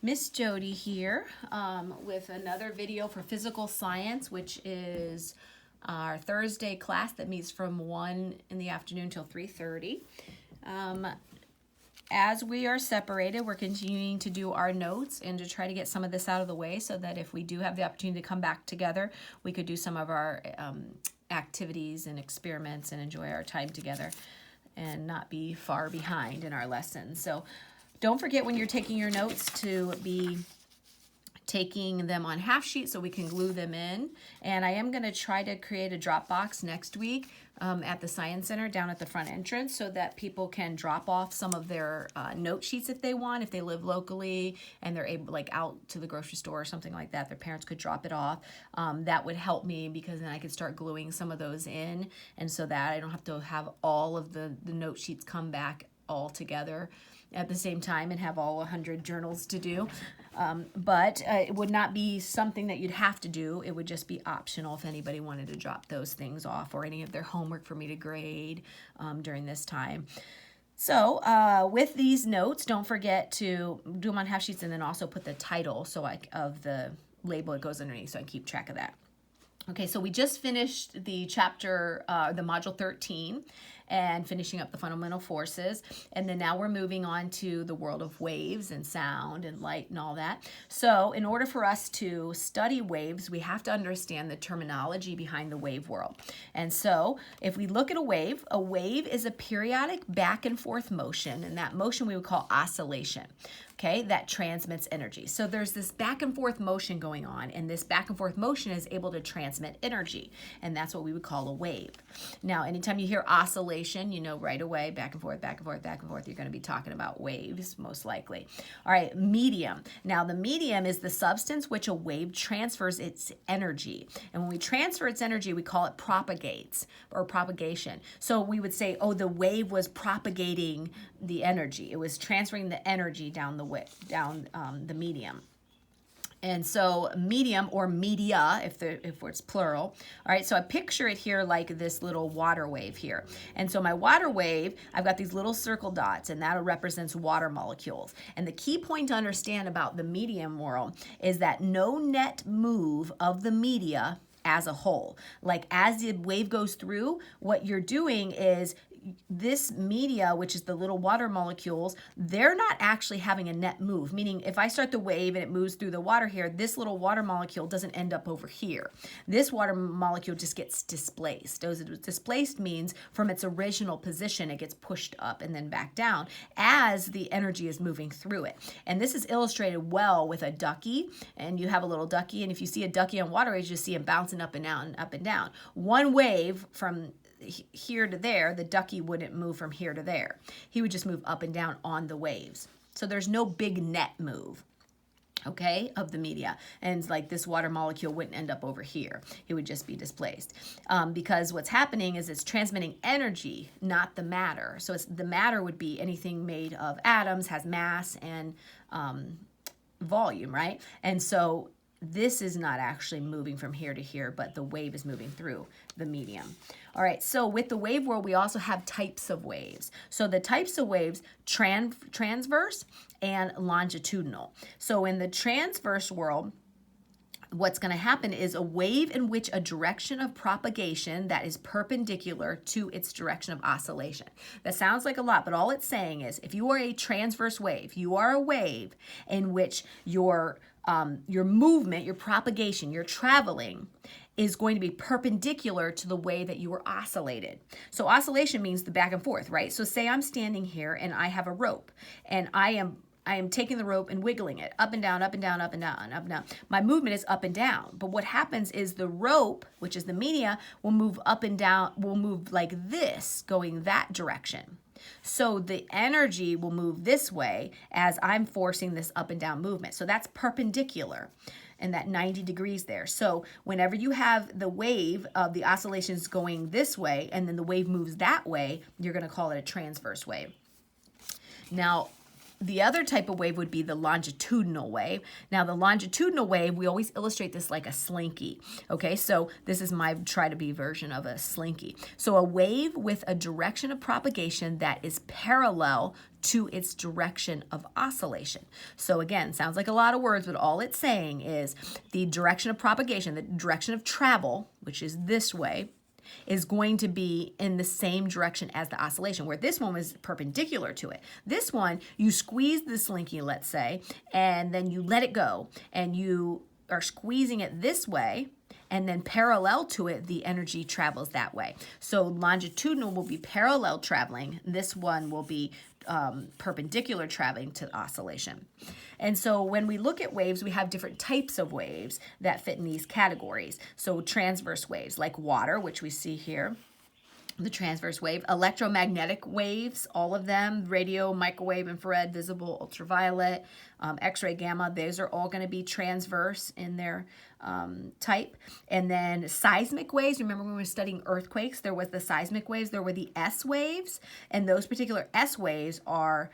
Miss Jody here with another video for physical science, which is our Thursday class that meets from 1 in the afternoon till 3:30. As we are separated, we're continuing to do our notes and to try to get some of this out of the way so that if we do have the opportunity to come back together, we could do some of our activities and experiments and enjoy our time together and not be far behind in our lessons. So don't forget when you're taking your notes to be taking them on half sheet so we can glue them in. And I am going to try to create a drop box next week at the Science Center down at the front entrance so that people can drop off some of their note sheets if they want, if they live locally and they're able, like out to the grocery store or something like that, their parents could drop it off. That would help me because then I could start gluing some of those in, and so that I don't have to have all of the note sheets come back all together at the same time and have all 100 journals to do. But it would not be something that you'd have to do. It would just be optional if anybody wanted to drop those things off or any of their homework for me to grade during this time. So with these notes, don't forget to do them on half sheets and then also put the title of the label it goes underneath so I can keep track of that. Okay, so we just finished the chapter, the module 13, and finishing up the fundamental forces. And then now we're moving on to the world of waves and sound and light and all that. So in order for us to study waves, we have to understand the terminology behind the wave world. And so if we look at a wave is a periodic back and forth motion, and that motion we would call oscillation. Okay, that transmits energy. So there's this back and forth motion going on, and this back and forth motion is able to transmit energy, and that's what we would call a wave. Now, anytime you hear oscillation, you know right away, back and forth, back and forth, back and forth, you're going to be talking about waves, most likely. All right, medium. Now, the medium is the substance which a wave transfers its energy, and when we transfer its energy, we call it propagates or propagation. So we would say, oh, the wave was propagating the energy. It was transferring the energy down the medium. And so medium or media, if it's plural. All right, so I picture it here like this little water wave here. And so my water wave, I've got these little circle dots, and that represents water molecules. And the key point to understand about the medium world is that no net move of the media as a whole. Like as the wave goes through, what you're doing is this media, which is the little water molecules, they're not actually having a net move, meaning if I start the wave and it moves through the water here, this little water molecule doesn't end up over here. This water molecule just gets displaced. Displaced means from its original position, it gets pushed up and then back down as the energy is moving through it. And this is illustrated well with a ducky, and you have a little ducky, and if you see a ducky on water waves, you see him bouncing up and down and up and down. One wave from here to there, the ducky wouldn't move from here to there. He would just move up and down on the waves. So there's no big net move, okay, of the media. And like this water molecule wouldn't end up over here. It would just be displaced. Because what's happening is it's transmitting energy, not the matter. So the matter would be anything made of atoms, has mass and volume, right? And so this is not actually moving from here to here, but the wave is moving through the medium. All right, so with the wave world, we also have types of waves. So the types of waves, transverse and longitudinal. So in the transverse world, what's going to happen is a wave in which a direction of propagation that is perpendicular to its direction of oscillation. That sounds like a lot, but all it's saying is if you are a transverse wave, you are a wave in which your movement, your propagation, your traveling is going to be perpendicular to the way that you were oscillated. So oscillation means the back and forth, right? So say I'm standing here and I have a rope and I am taking the rope and wiggling it up and down, up and down, up and down, up and down. My movement is up and down. But what happens is the rope, which is the media, will move up and down, will move like this, going that direction. So the energy will move this way as I'm forcing this up and down movement. So that's perpendicular and that 90 degrees there. So whenever you have the wave of the oscillations going this way and then the wave moves that way, you're going to call it a transverse wave. Now, The other type of wave would be the longitudinal wave. Now, the longitudinal wave, we always illustrate this like a slinky. Okay, so this is my try-to-be version of a slinky. So a wave with a direction of propagation that is parallel to its direction of oscillation. So again, sounds like a lot of words, but all it's saying is the direction of propagation, the direction of travel, which is this way, is going to be in the same direction as the oscillation, where this one is perpendicular to it. This one, you squeeze the slinky, let's say, and then you let it go, and you are squeezing it this way, and then parallel to it, the energy travels that way. So longitudinal will be parallel traveling. This one will be perpendicular traveling to oscillation. And so when we look at waves, we have different types of waves that fit in these categories. So transverse waves like water, which we see here, the transverse wave, electromagnetic waves, all of them, radio, microwave, infrared, visible, ultraviolet, X-ray, gamma, those are all going to be transverse in their type. And then seismic waves, remember when we were studying earthquakes, there was the seismic waves, there were the S waves, and those particular S waves are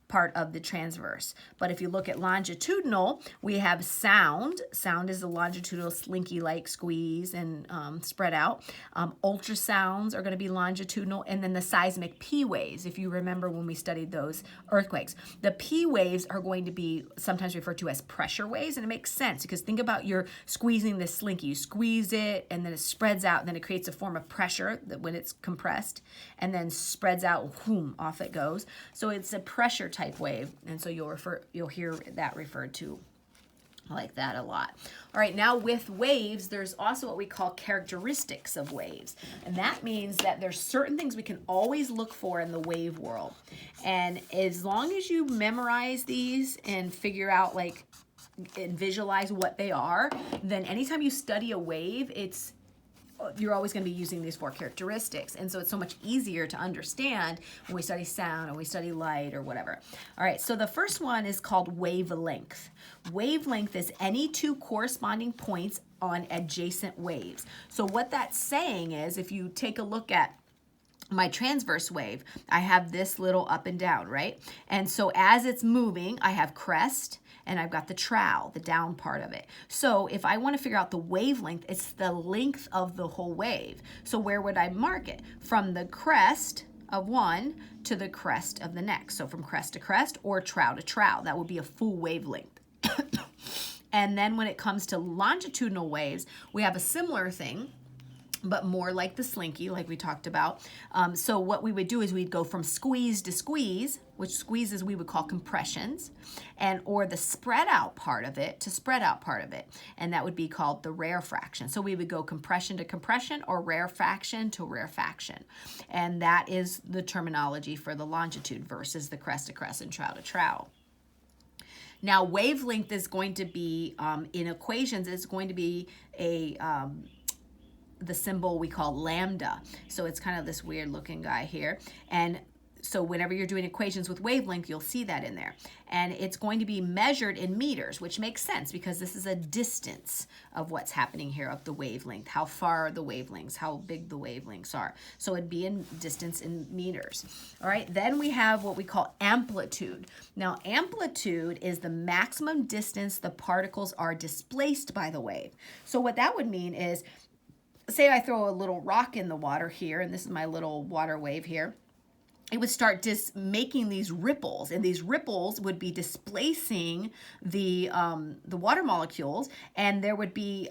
part of the transverse. But if you look at longitudinal, we have sound. Sound is a longitudinal slinky-like squeeze and spread out. Ultrasounds are going to be longitudinal, and then the seismic P waves, if you remember when we studied those earthquakes. The P waves are going to be sometimes referred to as pressure waves, and it makes sense because think about you're squeezing this slinky. You squeeze it, and then it spreads out, and then it creates a form of pressure that when it's compressed, and then spreads out, whoom, off it goes. So it's a pressure type wave, and so you'll hear that referred to like that a lot. All right, now with waves, there's also what we call characteristics of waves, and that means that there's certain things we can always look for in the wave world, and as long as you memorize these and figure out and visualize what they are, then anytime you study a wave, you're always going to be using these 4 characteristics. And so it's so much easier to understand when we study sound or we study light or whatever. All right, so the first one is called wavelength. Wavelength is any 2 corresponding points on adjacent waves. So what that's saying is if you take a look at my transverse wave, I have this little up and down, right? And so as it's moving, I have crest, and I've got the trowel, the down part of it. So if I want to figure out the wavelength, it's the length of the whole wave. So where would I mark it? From the crest of one to the crest of the next. So from crest to crest or trowel to trowel. That would be a full wavelength. And then when it comes to longitudinal waves, we have a similar thing, but more like the slinky, like we talked about. So what we would do is we'd go from squeeze to squeeze, which squeezes we would call compressions, or the spread out part of it to spread out part of it, and that would be called the rarefaction. So we would go compression to compression or rarefaction to rarefaction, and that is the terminology for the longitude versus the crest to crest and trowel to trowel. Now wavelength is going to be, in equations, it's going to be the symbol we call lambda. So it's kind of this weird looking guy here. And so whenever you're doing equations with wavelength, you'll see that in there. And it's going to be measured in meters, which makes sense because this is a distance of what's happening here of the wavelength, how far are the wavelengths, how big the wavelengths are. So it'd be in distance in meters. All right, then we have what we call amplitude. Now amplitude is the maximum distance the particles are displaced by the wave. So what that would mean is, say I throw a little rock in the water here, and this is my little water wave here, it would start making these ripples, and these ripples would be displacing the water molecules, and there would be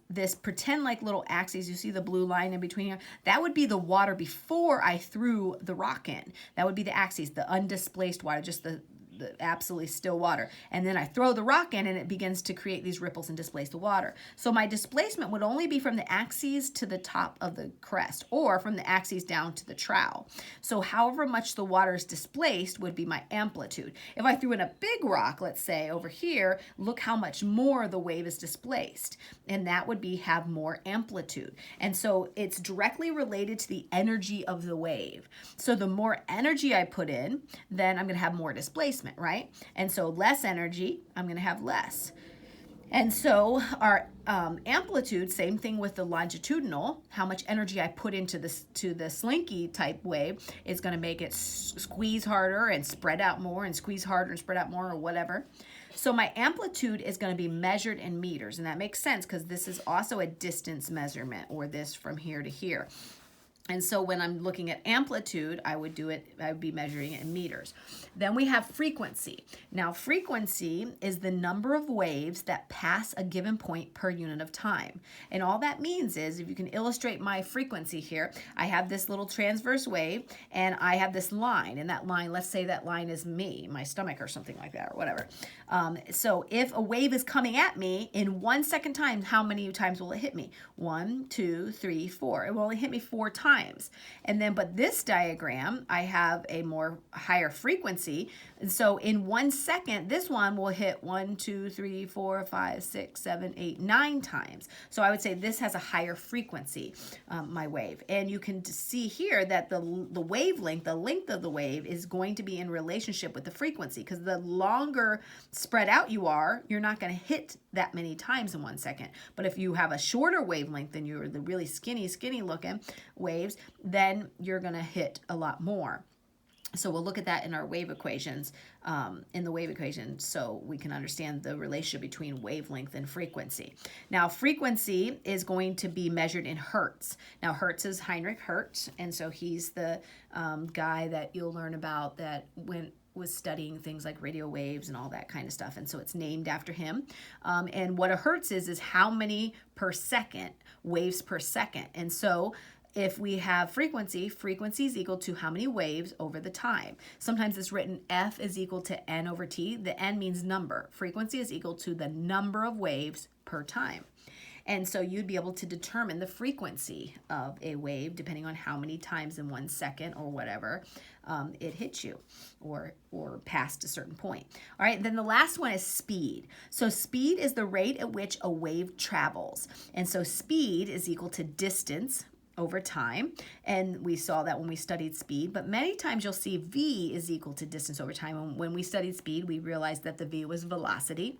this pretend like little axes. You see the blue line in between here? That would be the water before I threw the rock in. That would be the axes, the undisplaced water, just the absolutely still water. And then I throw the rock in and it begins to create these ripples and displace the water. So my displacement would only be from the axes to the top of the crest or from the axes down to the trowel. So however much the water is displaced would be my amplitude. If I threw in a big rock, let's say over here, look how much more the wave is displaced. And that would have more amplitude. And so it's directly related to the energy of the wave. So the more energy I put in, then I'm going to have more displacement, right? And so less energy, I'm going to have less. And so our amplitude, same thing with the longitudinal, how much energy I put into this to the slinky type wave is going to make it squeeze harder and spread out more and squeeze harder and spread out more or whatever. So my amplitude is going to be measured in meters, and that makes sense because this is also a distance measurement, or this from here to here. And so when I'm looking at amplitude, I would be measuring it in meters. Then we have frequency. Now, frequency is the number of waves that pass a given point per unit of time. And all that means is, if you can illustrate my frequency here, I have this little transverse wave and I have this line, and that line, let's say that line is me, my stomach or something like that, or whatever. So if a wave is coming at me in 1 second time, how many times will it hit me? 1, 2, 3, 4. It will only hit me 4 times. And then, but this diagram, I have a higher frequency. And so in 1 second, this one will hit 1, 2, 3, 4, 5, 6, 7, 8, 9 times. So I would say this has a higher frequency, my wave. And you can see here that the wavelength, the length of the wave is going to be in relationship with the frequency, because the longer spread out you are, you're not going to hit that many times in 1 second. But if you have a shorter wavelength than you're the really skinny looking waves, then you're going to hit a lot more. So we'll look at that in our wave equations, in the wave equation, so we can understand the relationship between wavelength and frequency. Now, frequency is going to be measured in hertz. Now, Hertz is Heinrich Hertz, and so he's the guy that you'll learn about that was studying things like radio waves and all that kind of stuff, and so it's named after him. And what a hertz is how many per second, waves per second. And so if we have frequency is equal to how many waves over the time. Sometimes it's written F is equal to N over T. The N means number. Frequency is equal to the number of waves per time. And so you'd be able to determine the frequency of a wave depending on how many times in 1 second or whatever it hits you or past a certain point. All right, then the last one is speed. So speed is the rate at which a wave travels. And so speed is equal to distance over time, and we saw that when we studied speed, but many times you'll see V is equal to distance over time. And when we studied speed, we realized that the V was velocity,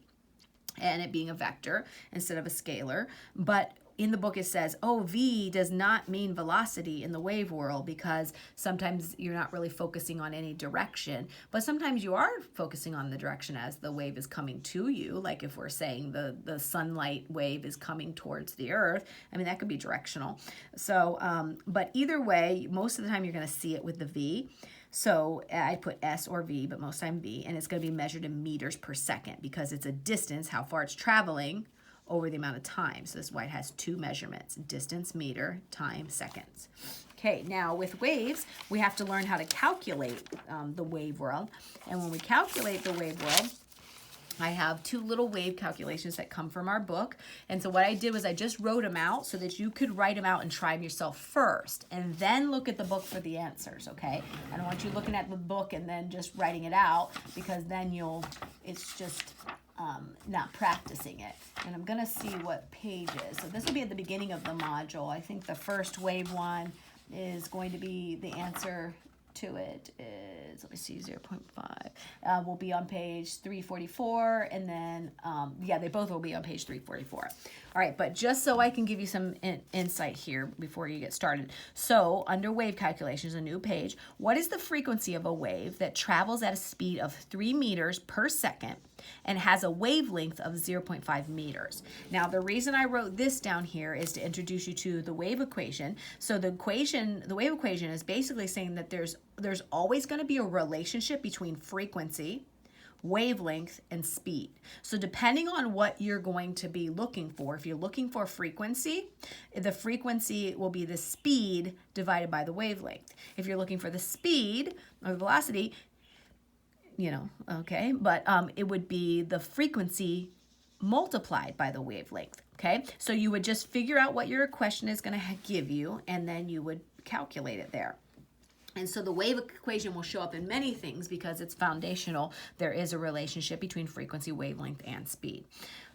and it being a vector instead of a scalar. But in the book it says, oh, V does not mean velocity in the wave world, because sometimes you're not really focusing on any direction, but sometimes you are focusing on the direction as the wave is coming to you. Like if we're saying the sunlight wave is coming towards the earth, I mean, that could be directional. So, but either way, most of the time you're going to see it with the V. So I put S or V, but most time V, and it's going to be measured in meters per second because it's a distance, how far it's traveling over the amount of time. So this is why it has 2 measurements: distance, meter, time, seconds. Okay, now with waves, we have to learn how to calculate the wave world. And when we calculate the wave world, I have 2 little wave calculations that come from our book. And so what I did was I just wrote them out so that you could write them out and try them yourself first, and then look at the book for the answers, okay? I don't want you looking at the book and then just writing it out, because then it's just not practicing it. And I'm gonna see what pages. So this will be at the beginning of the module. I think the first wave one is going to be, the answer to it is, let me see, 0.5 will be on page 344, and then they both will be on page 344. All right, but just so I can give you some insight here before you get started. So under wave calculations, a new page, what is the frequency of a wave that travels at a speed of 3 meters per second and has a wavelength of 0.5 meters? Now, the reason I wrote this down here is to introduce you to the wave equation. So the wave equation is basically saying that there's always going to be a relationship between frequency, wavelength, and speed. So depending on what you're going to be looking for, if you're looking for frequency, the frequency will be the speed divided by the wavelength. If you're looking for the speed or the velocity, okay, but it would be the frequency multiplied by the wavelength, okay? So you would just figure out what your question is going to give you, and then you would calculate it there. And so the wave equation will show up in many things because it's foundational. There is a relationship between frequency, wavelength, and speed.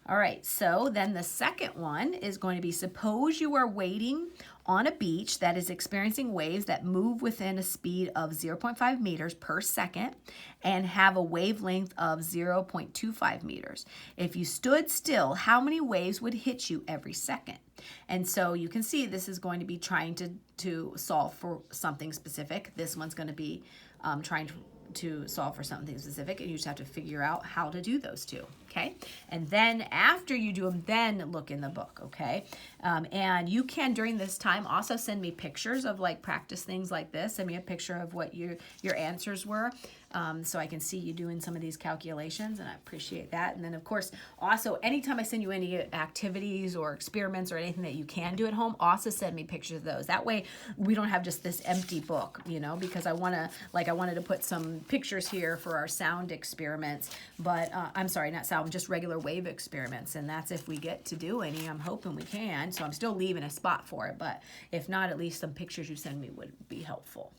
All right, so then the second one is going to be, suppose you are waiting on a beach that is experiencing waves that move within a speed of 0.5 meters per second and have a wavelength of 0.25 meters. If you stood still, how many waves would hit you every second? And so you can see this is going to be trying to solve for something specific. This one's going to be trying to solve for something specific, and you just have to figure out how to do those two, okay? And then after you do them, then look in the book, okay? And you can, during this time, also send me pictures of like practice things like this. Send me a picture of what your answers were, so I can see you doing some of these calculations, and I appreciate that. And then, of course, also, anytime I send you any activities or experiments or anything that you can do at home, also send me pictures of those. That way, we don't have just this empty book, you know, because I wanted to put some pictures here for our sound experiments, but I'm sorry, not sound, just regular wave experiments, and that's if we get to do any. I'm hoping we can, so I'm still leaving a spot for it, but if not, at least some pictures you send me would be helpful.